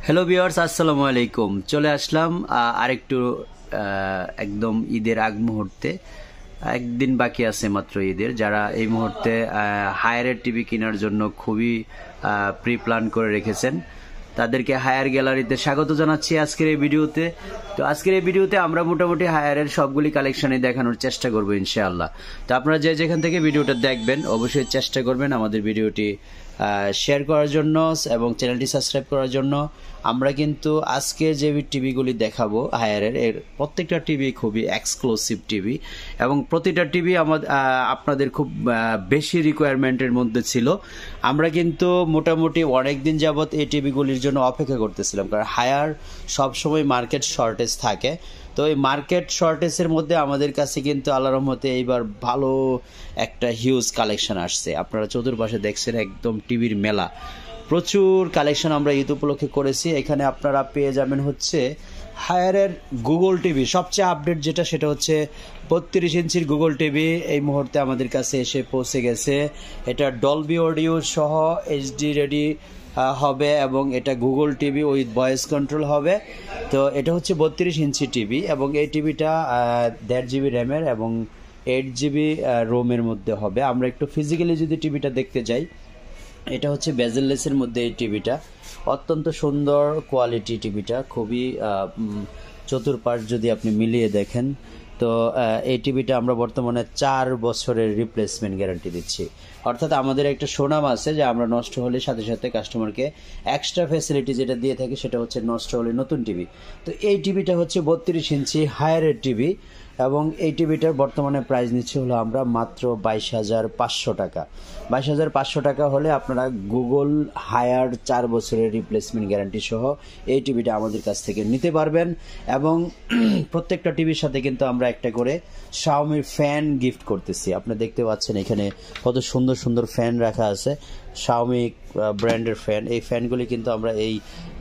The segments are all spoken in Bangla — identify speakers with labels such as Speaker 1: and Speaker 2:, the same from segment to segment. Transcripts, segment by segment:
Speaker 1: হ্যালো ভিউয়ার্স, আসসালামু আলাইকুম। চলে আসলাম আরেকটু একদম ঈদের আগ মুহূর্তে। একদিন বাকি আছে মাত্র ঈদের। যারা এই মুহূর্তে হায়ারের টিভি কেনার জন্য খুবই প্রি প্ল্যান করে রেখেছেন, তাদেরকে হায়ার গ্যালারিতে স্বাগত জানাচ্ছি আজকের এই ভিডিওতে। তো আজকের এই ভিডিওতে আমরা মোটামুটি হায়ারের সবগুলি কালেকশনে দেখানোর চেষ্টা করবো ইনশাআল্লাহ। তো আপনারা যে যেখান থেকে ভিডিওটা দেখবেন অবশ্যই চেষ্টা করবেন আমাদের ভিডিওটি শেয়ার করার জন্য এবং চ্যানেলটি সাবস্ক্রাইব করার জন্য। আমরা কিন্তু আজকে যে টিভিগুলি দেখাবো হায়ারের, এর প্রত্যেকটা টিভি খুবই এক্সক্লুসিভ টিভি এবং প্রতিটা টিভি আপনাদের খুব বেশি রিকোয়ারমেন্টের মধ্যে ছিল। আমরা কিন্তু মোটামুটি অনেক দিন যাবৎ এই টিভিগুলির জন্য অপেক্ষা করতেছিলাম, কারণ হায়ার সবসময় মার্কেট শর্টেজ থাকে। তো এই মার্কেট শর্টেজের মধ্যে আমাদের কাছে কিন্তু আল্লাহর রহমতে এইবার ভালো একটা হিউজ কালেকশন আসছে। আপনারা চতুর্পাশে দেখছেন একদম টিভির মেলা, প্রচুর কালেকশন আমরা ঈদ উপলক্ষে করেছি। এখানে আপনারা পেয়ে যাবেন হচ্ছে হায়ারের গুগল টিভি, সবচেয়ে আপডেট যেটা সেটা হচ্ছে 32 ইঞ্চির গুগল টিভি এই মুহূর্তে আমাদের কাছে এসে পৌঁছে গেছে। এটা ডলবি অডিও সহ এইচডি রেডি হবে এবং এটা Google TV with voice control হবে। তো এটা হচ্ছে 32 ইঞ্চি টিভি এবং এই টিভিটা 1.5 জিবি র্যামের এবং 8 জিবি রোমের মধ্যে হবে। আমরা একটু ফিজিক্যালি যদি টিভিটা দেখতে যাই, এটা হচ্ছে বেজেললেসের মধ্যে এই টিভিটা, অত্যন্ত সুন্দর কোয়ালিটি টিভিটা, খুবই চতুর্পাশ যদি আপনি মিলিয়ে দেখেন। তো এই টিভিটা আমরা বর্তমানে 4 বছরের রিপ্লেসমেন্ট গ্যারান্টি দিচ্ছি। অর্থাৎ আমাদের একটা সুনাম আছে যে আমরা নষ্ট হলে সাথে সাথে কাস্টমারকে এক্সট্রা ফ্যাসিলিটি যেটা দিয়ে থাকি সেটা হচ্ছে নষ্ট হলে নতুন টিভি। তো এই টিভিটা হচ্ছে 32 ইঞ্চি হায়ারের টিভি এবং এই টিভিটার বর্তমানে প্রাইস নিচ্ছে হলো আমরা মাত্র 22,500 টাকা। 22,500 টাকা হলে আপনারা গুগল হায়ার 4 বছরের রিপ্লেসমেন্ট গ্যারান্টি সহ এই টিভিটা আমাদের কাছ থেকে নিতে পারবেন। এবং প্রত্যেকটা টিভির সাথে কিন্তু আমরা একটা করে শাওমির ফ্যান গিফট করতেছি। আপনারা দেখতে পাচ্ছেন এখানে কত সুন্দর সুন্দর ফ্যান রাখা আছে, শাওমি ব্র্যান্ডের ফ্যান। এই ফ্যানগুলি কিন্তু আমরা এই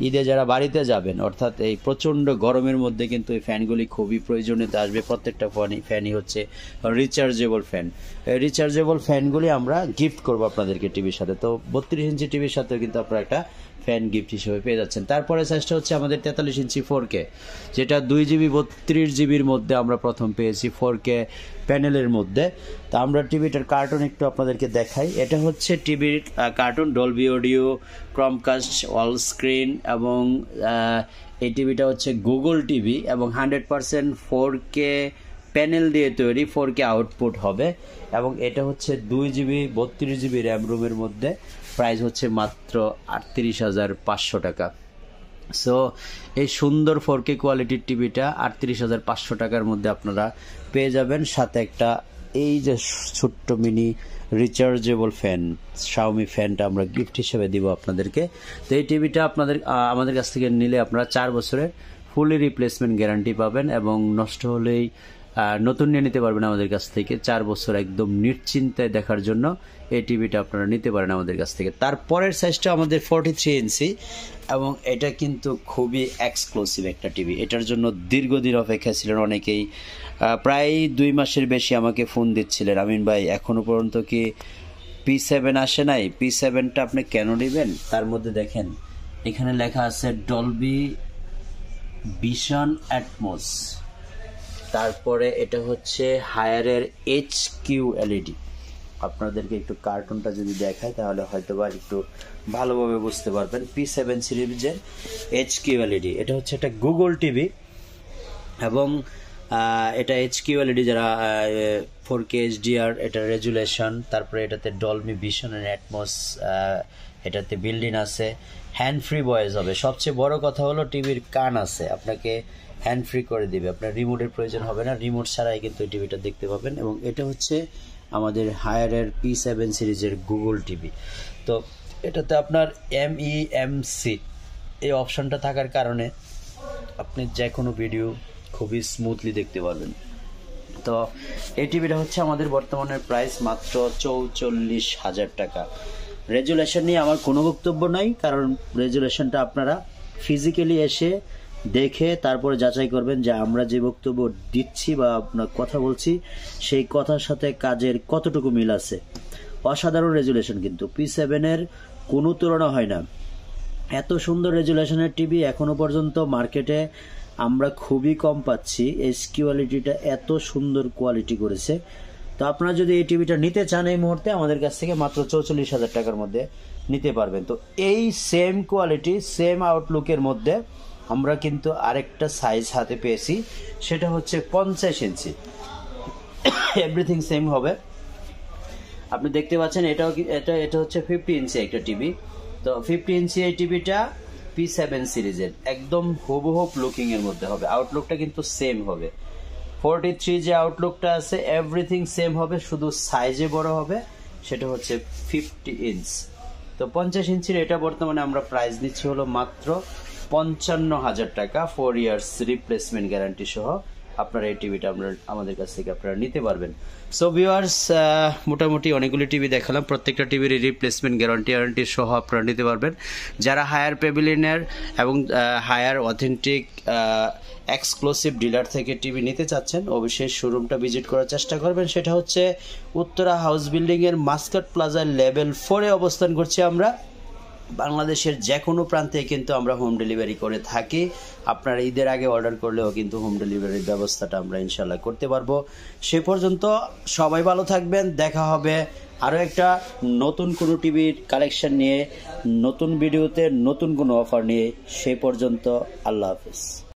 Speaker 1: ঈদে যারা বাড়িতে যাবেন, অর্থাৎ এই প্রচণ্ড গরমের মধ্যে কিন্তু এই ফ্যানগুলি খুবই প্রয়োজনীয়তা আসবে। প্রত্যেকটা ফ্যানই হচ্ছে রিচার্জেবল ফ্যান। এই রিচার্জেবল ফ্যানগুলি আমরা গিফট করবো আপনাদেরকে টিভির সাথে। তো 32 ইঞ্চি টিভির সাথেও কিন্তু আপনারা একটা ফ্যান গিফট হিসেবে পেয়ে যাচ্ছেন। তারপরে সাইজটা হচ্ছে আমাদের 43 ইঞ্চি 4K, যেটা 2 জিবি 32 জিবির মধ্যে আমরা প্রথম পেয়েছি 4K প্যানেলের মধ্যে। তো আমরা টিভিটার কার্টুন একটু আপনাদেরকে দেখাই। এটা হচ্ছে টিভির cartoon, Dolby audio, Chromecast, all screen এবং এই টিভিটা হচ্ছে গুগল টিভি এবং 100% 4K প্যানেল দিয়ে তৈরি, 4K আউটপুট হবে এবং এটা হচ্ছে 2 জিবি 32 জিবি র্যাম রুমের মধ্যে। প্রাইস হচ্ছে মাত্র 38,500 টাকা। সো এই সুন্দর 4K কোয়ালিটির টিভিটা 38,500 টাকার মধ্যে আপনারা পেয়ে যাবেন, সাথে একটা এই যে ছোট্ট মিনি রিচার্জেবল ফ্যান, শাওমি ফ্যানটা আমরা গিফট হিসেবে দিব আপনাদেরকে। তো এই টিভিটা আমাদের কাছ থেকে নিলে আপনারা 4 বছরের ফুলি রিপ্লেসমেন্ট গ্যারান্টি পাবেন এবং নষ্ট হলেই নতুন নিয়ে নিতে পারবেন আমাদের কাছ থেকে। 4 বছর একদম নিশ্চিন্তায় দেখার জন্য এই টিভিটা আপনারা নিতে পারেন আমাদের কাছ থেকে। তারপরের সাইজটা আমাদের 43 ইঞ্চি এবং এটা কিন্তু খুবই এক্সক্লুসিভ একটা টিভি। এটার জন্য দীর্ঘদিন অপেক্ষা ছিলেন অনেকেই, প্রায় 2 মাসের বেশি আমাকে ফোন দিচ্ছিলেন, আমিন ভাই এখনো পর্যন্ত কি P7 আসে নাই, P7টা আপনি কেন নেবেন? তার মধ্যে দেখেন এখানে লেখা আছে ডলবি ভিশন অ্যাটমস। তারপরে এটা হচ্ছে হায়ারের HQ LED। আপনাদেরকে একটু কার্টুনটা যদি দেখায় তাহলে হয়তো বা একটু ভালোভাবে বুঝতে পারবেন। P7 সিরিজের HQ LED, এটা হচ্ছে একটা গুগল টিভি এবং এটা HQ LED যারা 4K HDR এটা রেজুলেশন। তারপরে এটাতে ডলবি ভিশন অ্যাটমস, এটাতে বিল্ডিং আছে, হ্যান্ড ফ্রি ভয়েস হবে। সবচেয়ে বড় কথা হলো টিভির কান আছে, আপনাকে হ্যান্ড ফ্রি করে দিবে, আপনার রিমোটের প্রয়োজন হবে না, রিমোট ছাড়াই কিন্তু এই টিভিটা দেখতে পাবেন। এবং এটা হচ্ছে আমাদের হায়ারের P7 সিরিজের গুগল টিভি। তো এটাতে আপনার MEMC এই অপশনটা থাকার কারণে আপনি যে কোনো ভিডিও খুবই স্মুথলি দেখতে পারবেন। তো এই টিভিটা হচ্ছে আমাদের বর্তমানের প্রাইস মাত্র 44,000 টাকা। রেজুলেশন নিয়ে আমার কোনো বক্তব্য নাই, কারণ রেজুলেশনটা আপনারা ফিজিক্যালি এসে দেখে তারপরে যাচাই করবেন যে আমরা যে বক্তব্য দিচ্ছি বা আপনার কথা বলছি সেই কথার সাথে কাজের কতটুকু মিল আছে। অসাধারণ রেজুলেশন, কিন্তু P7 এর কোনো তুলনা হয় না। এত সুন্দর রেজুলেশনের টিভি এখনো পর্যন্ত মার্কেটে আমরা খুবই কম পাচ্ছি। এস কোয়ালিটিটা এত সুন্দর কোয়ালিটি করেছে। তো আপনারা যদি এই টিভিটা নিতে চান এই মুহূর্তে আমাদের কাছ থেকে মাত্র 44,000 টাকার মধ্যে নিতে পারবেন। তো এই সেম কোয়ালিটি সেম আউটলুকের মধ্যে আমরা কিন্তু আরেকটা সাইজ হাতে পেয়েছি, সেটা হচ্ছে 50 ইঞ্চি। এভরিথিং সেম হবে। আপনি দেখতে পাচ্ছেন এটা হচ্ছে 50 ইঞ্চি একটা টিভি। তো 50 ইঞ্চি এই টিভিটা P7 সিরিজের একদম হুবহুব লুকিং এর মধ্যে হবে। আউটলুকটা কিন্তু সেম হবে। 43 যে আউটলুকটা আছে এভরিথিং সেম হবে, শুধু সাইজে বড় হবে, সেটা হচ্ছে 50 ইঞ্চ। তো 50 ইঞ্চির এটা বর্তমানে আমরা প্রাইস দিচ্ছি হলো মাত্র 55,000 টাকা, 4 ইয়ার্স রিপ্লেসমেন্ট গ্যারান্টি সহ আপনারা এই টিভিটা আমাদের কাছ থেকে আপনারা নিতে পারবেন। সো ভিউয়ার্স, মোটামুটি অনেকগুলি টিভি দেখালাম, প্রত্যেকটা টিভির রিপ্লেসমেন্ট গ্যারান্টি সহ আপনারা নিতে পারবেন। যারা হায়ার প্যাভিলিয়নের এবং হায়ার অথেন্টিক এক্সক্লুসিভ ডিলার থেকে টিভি নিতে চাচ্ছেন অবশ্যই শোরুমটা ভিজিট করার চেষ্টা করবেন। সেটা হচ্ছে উত্তরা হাউস বিল্ডিংয়ের মাস্কাট প্লাজার লেভেল 4-এ অবস্থান করছি আমরা। বাংলাদেশের যে কোনো প্রান্তে কিন্তু আমরা হোম ডেলিভারি করে থাকি। আপনারা ঈদের আগে অর্ডার করলেও কিন্তু হোম ডেলিভারির ব্যবস্থাটা আমরা ইনশাল্লাহ করতে পারবো। সে পর্যন্ত সবাই ভালো থাকবেন। দেখা হবে আরও একটা নতুন কোনো টিভির কালেকশন নিয়ে, নতুন ভিডিওতে নতুন কোনো অফার নিয়ে। সে পর্যন্ত আল্লাহ হাফেজ।